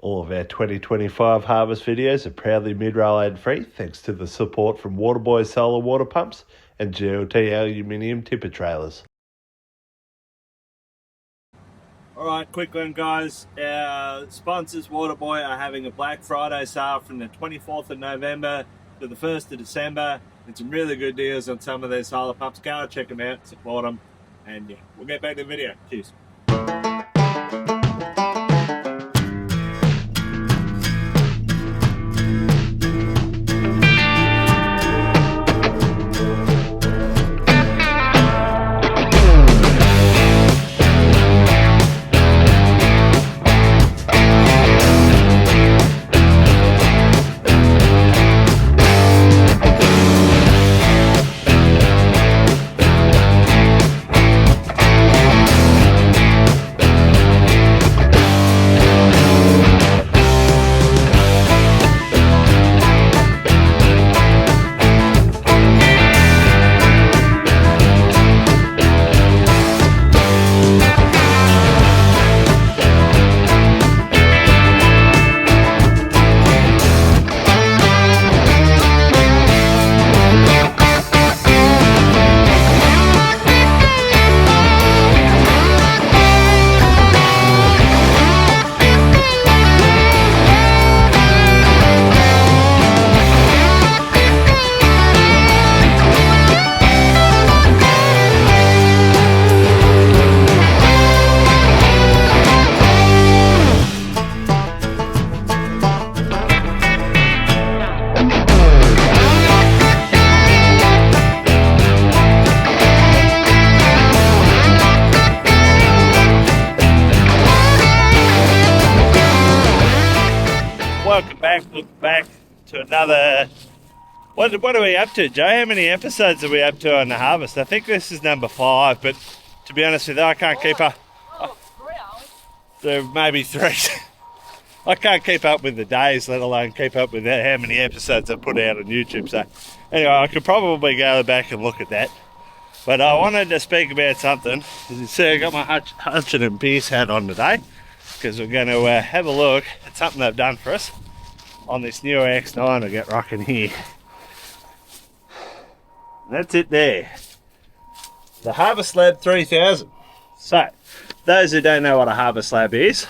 All of our 2025 harvest videos are proudly mid-rail and free thanks to the support from Waterboy solar water pumps and GLT aluminium tipper trailers. Alright, quick one guys. Our sponsors Waterboy are having a Black Friday sale from the 24th of November to the 1st of December. It's some really good deals on some of their solar pumps. Go and check them out, support them, and yeah, we'll get back to the video. Cheers. Welcome back to another, what are we up to, Joe? How many episodes are we up to on the harvest? I think this is number 5, but to be honest with you, I can't keep up. There may be 3. I can't keep up with the days, let alone keep up with how many episodes I put out on YouTube. So anyway, I could probably go back and look at that. But I wanted to speak about something. As you see, I got my Hutchin and Pierce hat on today because we're going to have a look at something they've done for us on this new X9 I got rocking here. That's it there. The HarvestLab 3000. So, those who don't know what a HarvestLab is,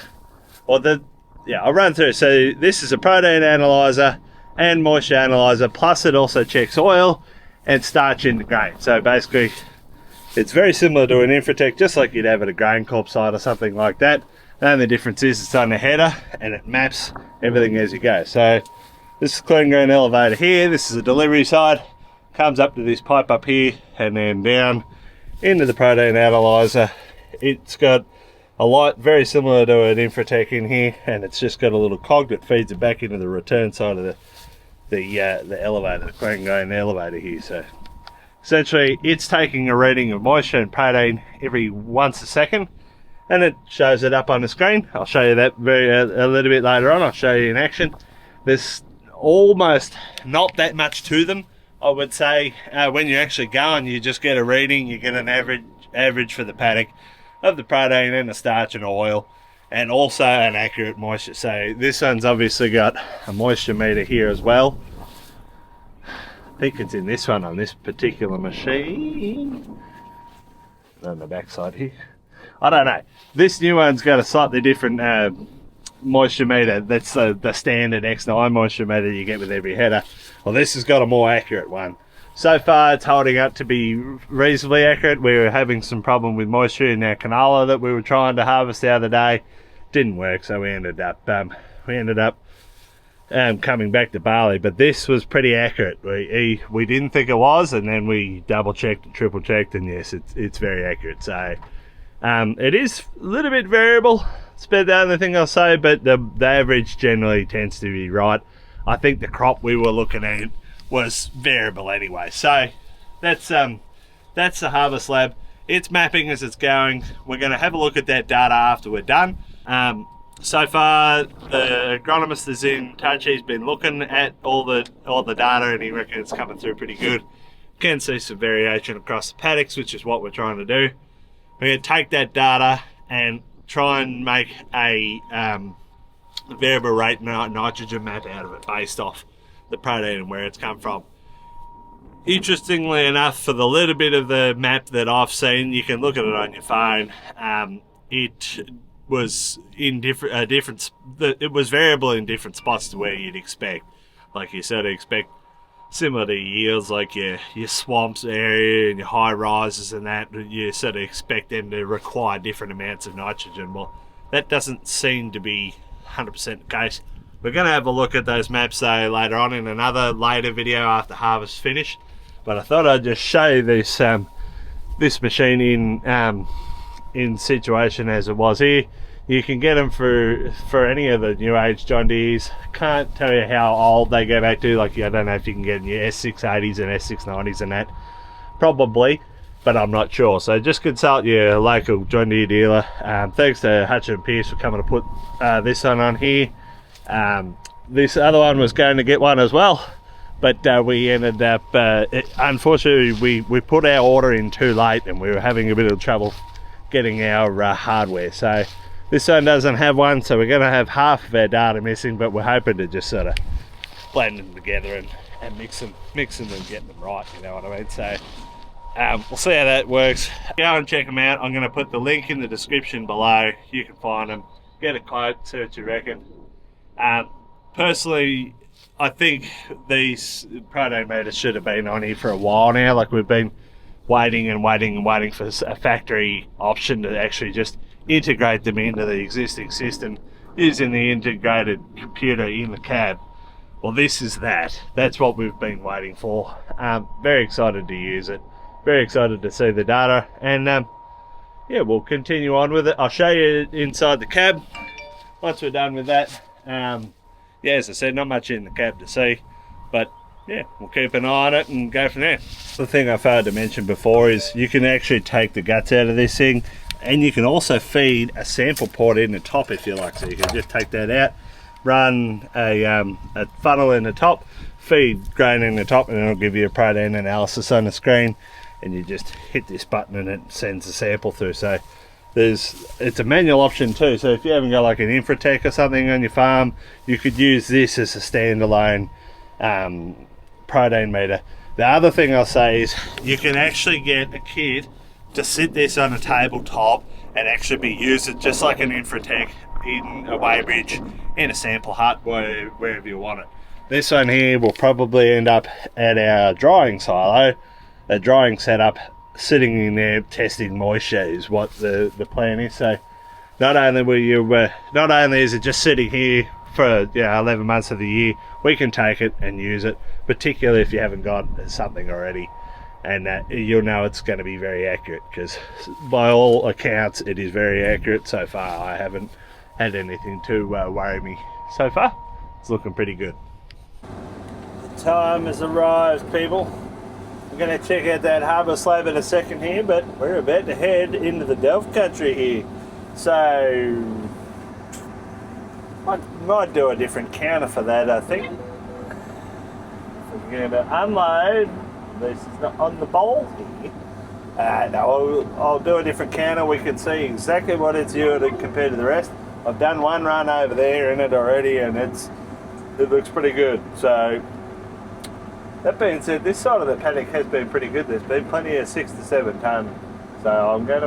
I'll run through. So this is a protein analyzer and moisture analyzer, plus it also checks oil and starch in the grain. So basically, it's very similar to an Infratech, just like you'd have at a Grain Corp site or something like that. The only difference is it's on the header and it maps everything as you go. So this is clean grain elevator here. This is a delivery side. Comes up to this pipe up here and then down into the protein analyzer. It's got a light very similar to an Infratech in here, and it's just got a little cog that feeds it back into the return side of the elevator, the clean grain elevator here. So essentially it's taking a reading of moisture and protein every once a second, and it shows it up on the screen. I'll show you that a little bit later on. I'll show you in action. There's almost not that much to them, I would say. When you actually go and you just get a reading, you get an average for the paddock of the protein and the starch and oil, and also an accurate moisture. So this one's obviously got a moisture meter here as well. I think it's in this one on this particular machine. On the back side here. I don't know. This new one's got a slightly different moisture meter. That's the standard X9 moisture meter you get with every header. Well, this has got a more accurate one. So far it's holding up to be reasonably accurate. We were having some problem with moisture in our canola that we were trying to harvest the other day. Didn't work, so we ended up coming back to barley. But this was pretty accurate. We didn't think it was, and then we double checked and triple checked, and yes, it's very accurate. So it is a little bit variable. It's about the only thing I'll say, but the average generally tends to be right. I think the crop we were looking at was variable anyway. So that's the HarvestLab. It's mapping as it's going. We're going to have a look at that data after we're done. So far, the agronomist is in touch. He's been looking at all the data, and he reckons it's coming through pretty good. Can see some variation across the paddocks, which is what we're trying to do. We're going to take that data and try and make a variable rate nitrogen map out of it based off the protein and where it's come from. Interestingly enough, for the little bit of the map that I've seen, you can look at it on your phone. It was in it was variable in different spots to where you'd expect. Like you sort of expect similar to yields, like your swamps area and your high rises and that, you sort of expect them to require different amounts of nitrogen. Well, that doesn't seem to be 100% the case. We're going to have a look at those maps though later on in another later video after harvest finished. But I thought I'd just show you this this machine in situation as it was here. You can get them for any of the new age John Deeres. Can't tell you how old they go back to. Like, I don't know if you can get your S680s and S690s and that. Probably, but I'm not sure. So just consult your local John Deere dealer. Thanks to Hutch and Pierce for coming to put this one on here. This other one was going to get one as well, but we ended up, unfortunately, we put our order in too late and we were having a bit of trouble getting our hardware. So this one doesn't have one, so we're going to have half of our data missing, but we're hoping to just sort of blend them together and mix them and get them right, you know what I mean? So we'll see how that works. Go and check them out. I'm going to put the link in the description below. You can find them, get a quote, see what you reckon. Personally, I think these protein meters should have been on here for a while now. Like, we've been waiting for a factory option to actually just integrate them into the existing system using the integrated computer in the cab. Well, this is that's what we've been waiting for. Very excited to use it, very excited to see the data, and yeah, we'll continue on with it. I'll show you inside the cab once we're done with that. Yeah, as I said, not much in the cab to see, but yeah, we'll keep an eye on it and go from there. The thing I failed to mention before is you can actually take the guts out of this thing, and you can also feed a sample port in the top if you like. So you can just take that out, run a funnel in the top, feed grain in the top, and it'll give you a protein analysis on the screen, and you just hit this button and it sends the sample through. So it's a manual option too, so if you haven't got like an Infratech or something on your farm, you could use this as a standalone protein meter. The other thing I'll say is you can actually get a kit to sit this on a tabletop and actually be used just like an Infratech in a weighbridge, in a sample hut, wherever you want it. This one here will probably end up at our drying silo, a drying setup, sitting in there testing moisture is what the plan is. So not only is it just sitting here for 11 months of the year, we can take it and use it, particularly if you haven't got something already, and you'll know it's going to be very accurate, because by all accounts it is very accurate so far. I haven't had anything to worry me so far. It's looking pretty good. The time has arrived, people. We're going to check out that HarvestLab in a second here, but we're about to head into the Delft country here. So I might do a different counter for that, I think. We're going to unload. This is not on the bowl here. No, I'll do a different counter. We can see exactly what it's yielded compared to the rest. I've done one run over there in it already, and it looks pretty good. So that being said, this side of the paddock has been pretty good. There's been plenty of 6 to 7 tonne. So I'm going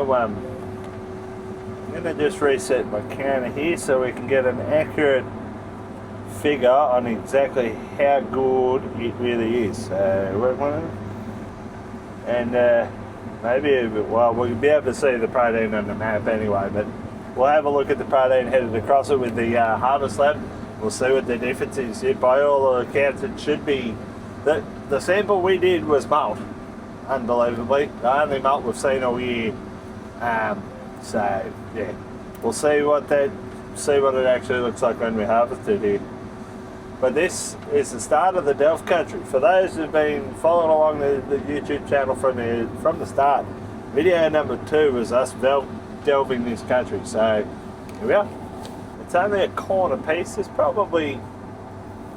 to just reset my counter here so we can get an accurate figure on exactly how good it really is. And maybe, well, we'll be able to see the protein on the map anyway, but we'll have a look at the protein headed across it with the HarvestLab. We'll see what the difference is. By all accounts, it should be. The sample we did was malt, unbelievably. The only malt we've seen all year. So yeah, we'll see what it actually looks like when we harvest it here. But this is the start of the Delft country. For those who've been following along the YouTube channel from the start, video number 2 was us delving this country. So here we are. It's only a corner piece. There's probably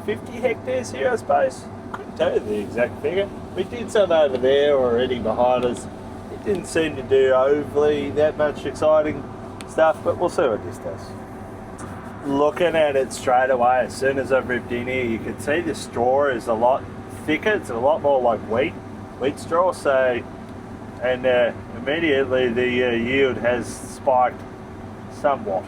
50 hectares here, I suppose. Couldn't tell you the exact figure. We did some over there already behind us. It didn't seem to do overly that much exciting stuff, but we'll see what this does. looking at it straight away, as soon as I've ripped in here, you can see the straw is a lot thicker. It's a lot more like wheat straw. So, and immediately the yield has spiked somewhat.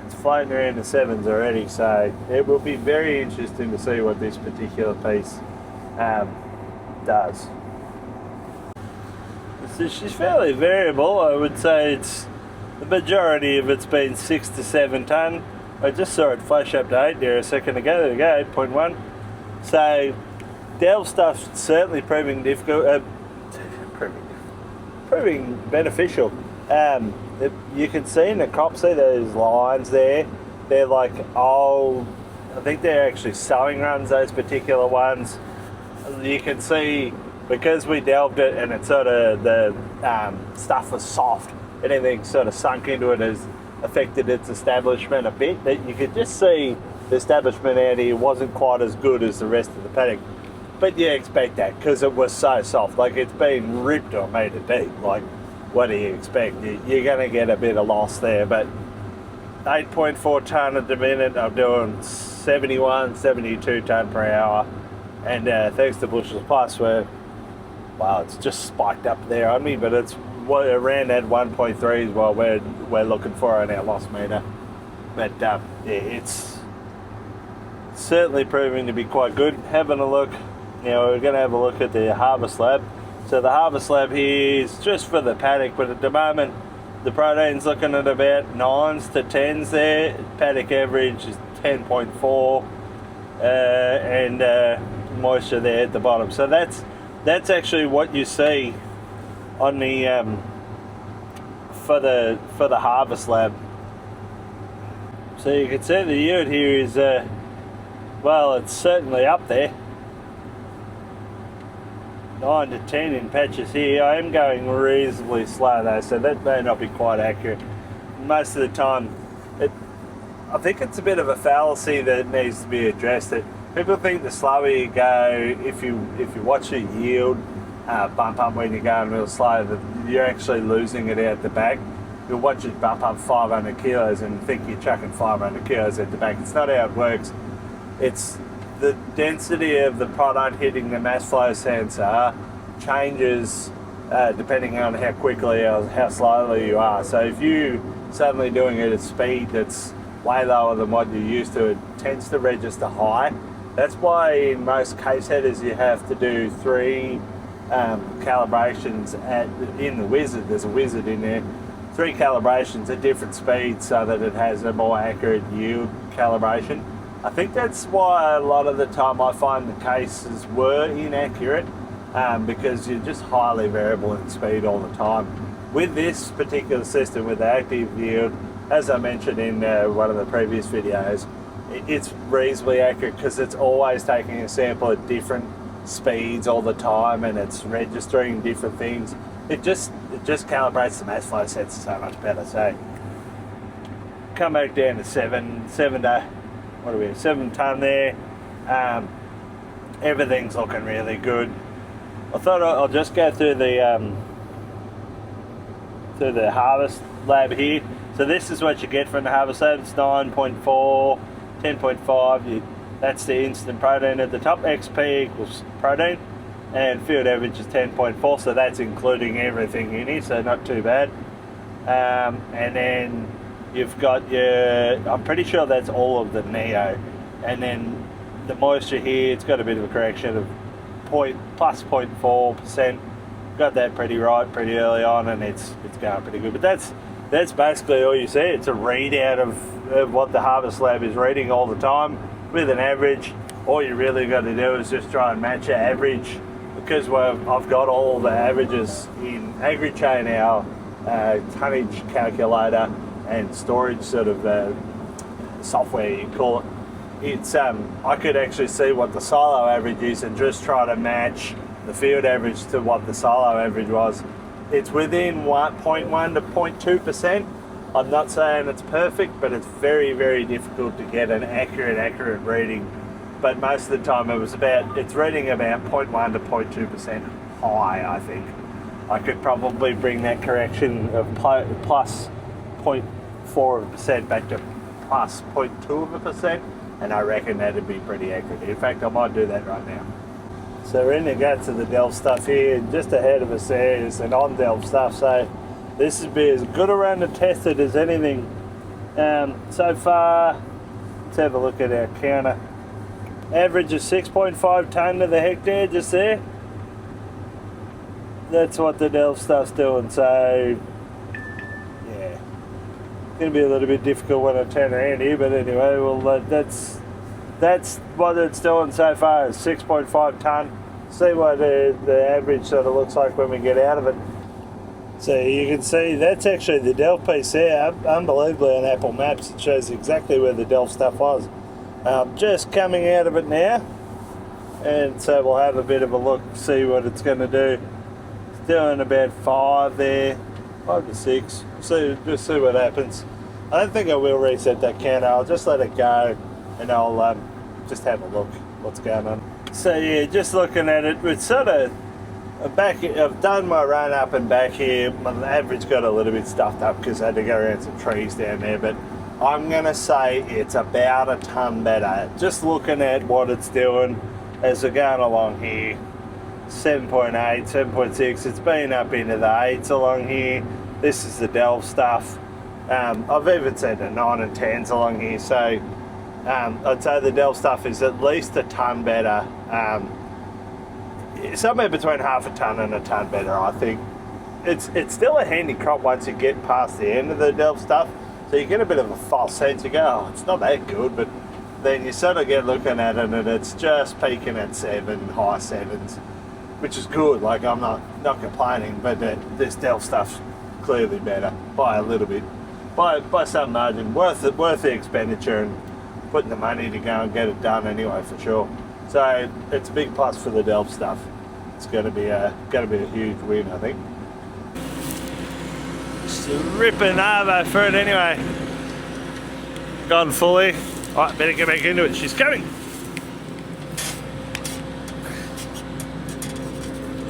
It's floating around the 7s already, so it will be very interesting to see what this particular piece does. So she's fairly variable. I would say it's the majority of it's been 6 to 7 tonne. I just saw it flash up to 8 there a second ago. There we go, 8.1. So delve stuff's certainly proving difficult. Proving beneficial. You can see in the crop, see those lines there. They're like old. I think they're actually sowing runs. Those particular ones. You can see, because we delved it and it sort of, the stuff was soft, anything sort of sunk into it has affected its establishment a bit. That you could just see the establishment out here wasn't quite as good as the rest of the paddock. But you expect that because it was so soft. Like, it's been ripped or made it deep. Like, what do you expect? You're going to get a bit of loss there. But 8.4 tonne at the minute. I'm doing 71, 72 tonne per hour. And thanks to Bushels Plus, well, it's just spiked up there on me, but it's around that 1.3 is what we're looking for on our loss meter. But yeah, it's certainly proving to be quite good. Having a look, we're going to have a look at the HarvestLab. So the HarvestLab here is just for the paddock, but at the moment the protein's looking at about 9s to 10s there. Paddock average is 10.4, and moisture there at the bottom. So that's actually what you see on the for the HarvestLab. So you can see the yield here is well, it's certainly up there. 9 to 10 in patches here. I am going reasonably slow though, so that may not be quite accurate. Most of the time, I think it's a bit of a fallacy that needs to be addressed. That people think the slower you go, if you watch your yield bump up when you're going real slow, that you're actually losing it out the back. You'll watch it bump up 500 kilos and think you're chucking 500 kilos at the back. It's not how it works. It's the density of the product hitting the mass flow sensor changes depending on how quickly or how slowly you are. So if you suddenly doing it at speed that's way lower than what you're used to, it tends to register high. That's why in most case headers you have to do 3 calibrations in the wizard. There's a wizard in there. 3 calibrations at different speeds so that it has a more accurate yield calibration. I think that's why a lot of the time I find the cases were inaccurate, because you're just highly variable in speed all the time. With this particular system, with the active yield, as I mentioned in one of the previous videos, it's reasonably accurate because it's always taking a sample at different speeds all the time, and it's registering different things. It just calibrates the mass flow sensor so much better. So come back down to 7 to, what are we, 7 tonne there. Everything's looking really good. I thought I'll just go through the HarvestLab here. So this is what you get from the HarvestLab. It's 9.4, 10.5. That's the instant protein at the top. XP equals protein, and field average is 10.4. So that's including everything in here. So not too bad. And then you've got your, I'm pretty sure that's all of the Neo. And then the moisture here, it's got a bit of a correction of plus 0.4%. Got that pretty right pretty early on, and it's going pretty good. But that's basically all you see. It's a readout of what the HarvestLab is reading all the time with an average. All you really got to do is just try and match your average, because I've got all the averages in AgriChain, our tonnage calculator and storage sort of software you call it. It's I could actually see what the silo average is and just try to match the field average to what the silo average was. It's within 0.1 to 0.2%. I'm not saying it's perfect, but it's very, very difficult to get an accurate reading. But most of the time it's reading about 0.1 to 0.2% high, I think. I could probably bring that correction of plus 0.4 0.4% back to plus 0.2%, and I reckon that'd be pretty accurate. In fact, I might do that right now. So we're in the guts of the Delve stuff here, and just ahead of us there is an on-Delve stuff, so this would be as good a run to test it as anything. So far, let's have a look at our counter. Average of 6.5 tonne to the hectare just there. That's what the Delve stuff's doing, so yeah. It's going to be a little bit difficult when I turn around here, but anyway, well, that's what it's doing so far, is 6.5 tonne. See what the average sort of looks like when we get out of it. So you can see that's actually the Delve piece there. Unbelievably on Apple Maps it shows exactly where the Delve stuff was. Just coming out of it now, and so we'll have a bit of a look, see what it's going to do. It's doing about 5 there, 5 to 6. Just see what happens. I don't think I will reset that counter. I'll just let it go, and I'll just have a look what's going on. So yeah, just looking at it, it's sort of back. I've done my run up and back here. My average got a little bit stuffed up because I had to go around some trees down there, but I'm gonna say it's about a tonne better. Just looking at what it's doing as we're going along here. 7.8, 7.6, it's been up into the 8s along here. This is the Delve stuff. I've even said the 9 and 10s along here, so I'd say the Delve stuff is at least a tonne better. Somewhere between half a tonne and a tonne better, I think. It's still a handy crop once you get past the end of the Delve stuff, so you get a bit of a false sense. You go, oh, it's not that good, but then you sort of get looking at it and it's just peaking at 7, high 7s, which is good. Like, I'm not complaining, but this Delve stuff's clearly better by a little bit, by some margin. Worth the expenditure and putting the money to go and get it done anyway, for sure. So it's a big plus for the Delve stuff. It's going to be a huge win, I think. Just ripping over for it anyway. Gone fully. Right, better get back into it. She's coming.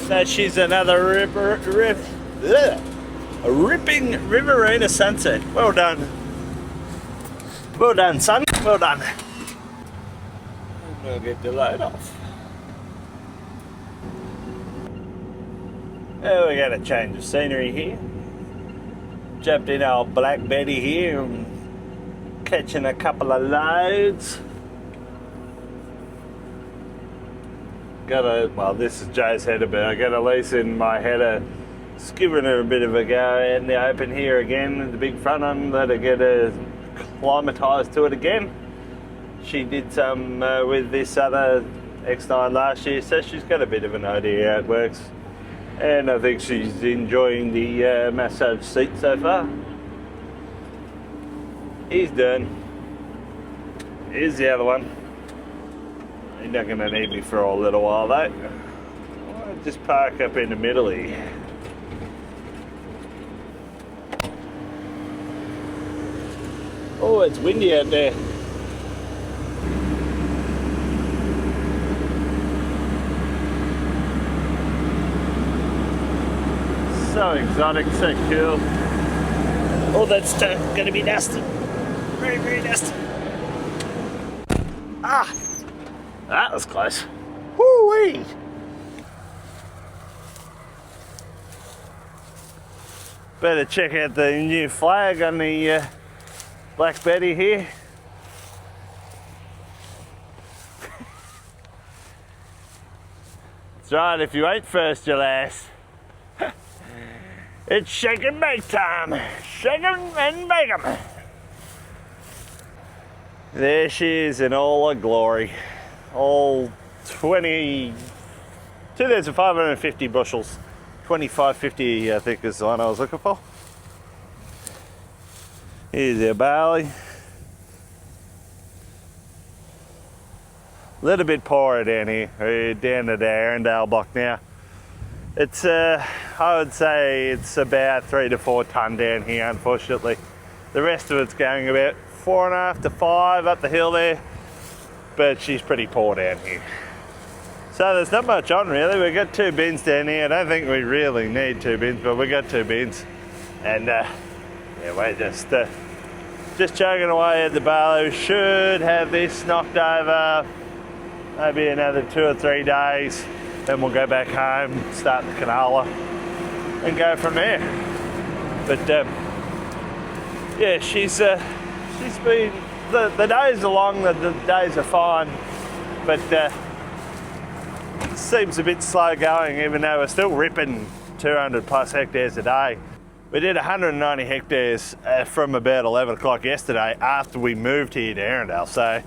So she's another a ripping Riverina sunset. Well done. Well done, son. Well done. We'll get the load off. Oh, we got a change of scenery here. Jumped in old Black Betty here and catching a couple of loads. Well, this is Joe's header, but I got a lease in my header. Just giving her a bit of a go in the open here again with the big front on. Let her get acclimatised to it again. She did some with this other X9 last year, so she's got a bit of an idea how it works. And I think she's enjoying the massage seat so far. He's done. Here's the other one. He's not going to need me for a little while though. I'll just park up in the middle here. Oh, it's windy out there. So exotic, so cool. Oh, that's going to be nasty. Very, very nasty. Ah! That was close. Woo-wee! Better check out the new flag on the Black Betty here. That's right, if you ain't first, you're last. It's shake and bake time. Shake 'em and bake 'em. There she is in all her glory. All 2,550 bushels. 2,550 I think is the one I was looking for. Here's our barley. A little bit poorer down here. We're down at the Arundel block now. It's I would say it's about 3 to 4 tonne down here, unfortunately. The rest of it's going about 4.5 to 5 up the hill there, but she's pretty poor down here. So there's not much on really. We've got 2 bins down here. I don't think we really need 2 bins, but we got 2 bins, and yeah, we're just Just chugging away at the barley. We should have this knocked over maybe another 2 or 3 days. Then we'll go back home, start the canola, and go from there. But yeah, she's been, the days are long, the days are fine, but it seems a bit slow going, even though we're still ripping 200 plus hectares a day. We did 190 hectares from about 11 o'clock yesterday after we moved here to Arundel, so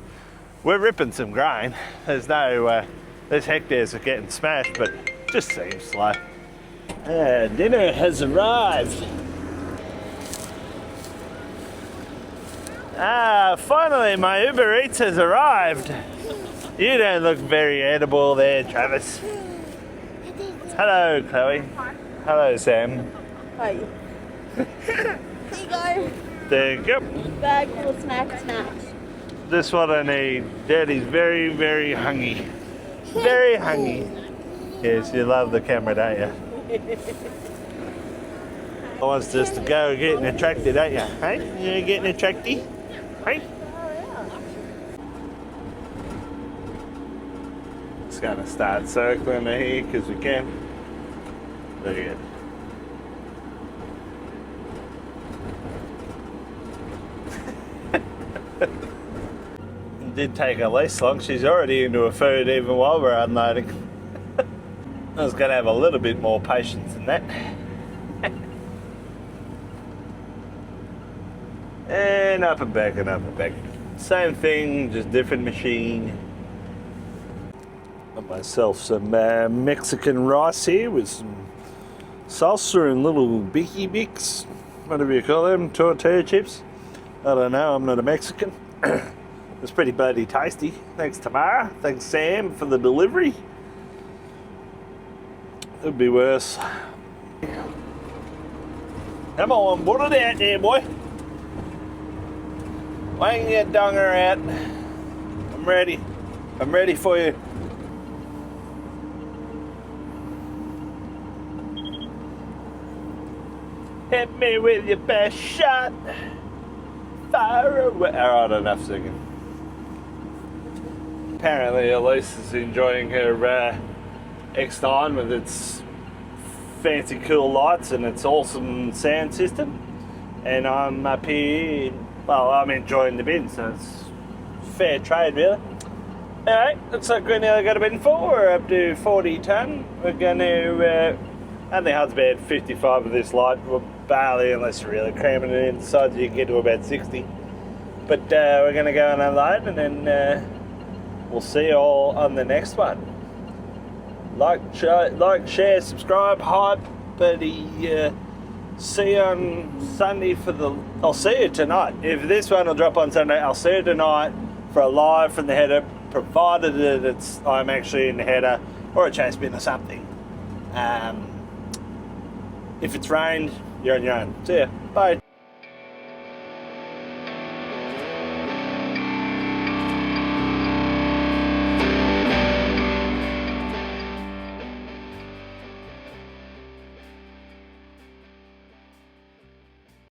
we're ripping some grain. There's no, these hectares are getting smashed, but it just seems slow. Dinner has arrived. Finally my Uber Eats has arrived. You don't look very edible there, Travis. Hello, Chloe. Hello, Sam. Hi. Here you go. There you go. Bag full of snacks. This what I need. Daddy's very, very hungry. Very hungry. Yes, you love the camera, don't you? I wants us to go getting attracted, don't you? Hey? You getting attracted? Hey? Just gonna start circling here because we can. There you go. It did take her least long. She's already into her food even while we're unloading. I was going to have a little bit more patience than that. And up and back and up and back. Same thing, just different machine. Got myself some Mexican rice here with some salsa and little bicky bix, whatever you call them, tortilla chips. I don't know, I'm not a Mexican. It's pretty bloody tasty. Thanks Tamara, thanks Sam for the delivery. Could be worse. Come on, put it out there, boy. Wang your donger out. I'm ready. I'm ready for you. Hit me with your best shot. Fire away. Alright, enough singing. Apparently Elise is enjoying her X9 with its fancy cool lights and its awesome sound system. And I'm up here, well, I'm enjoying the bin, so it's fair trade really. Alright, looks like we're nearly got a bin full. We're up to 40 tonne. We're going to, I think that's about 55 of this light. Well, barley, unless you're really cramming it inside, you can get to about 60. But we're going to go and unload, and then we'll see you all on the next one. Like, share, subscribe, hype, buddy. See you on Sunday for the... I'll see you tonight. If this one will drop on Sunday, I'll see you tonight for a live from the header, provided that I'm actually in the header or a chase bin or something. If it's rained, you're on your own. See ya. Bye.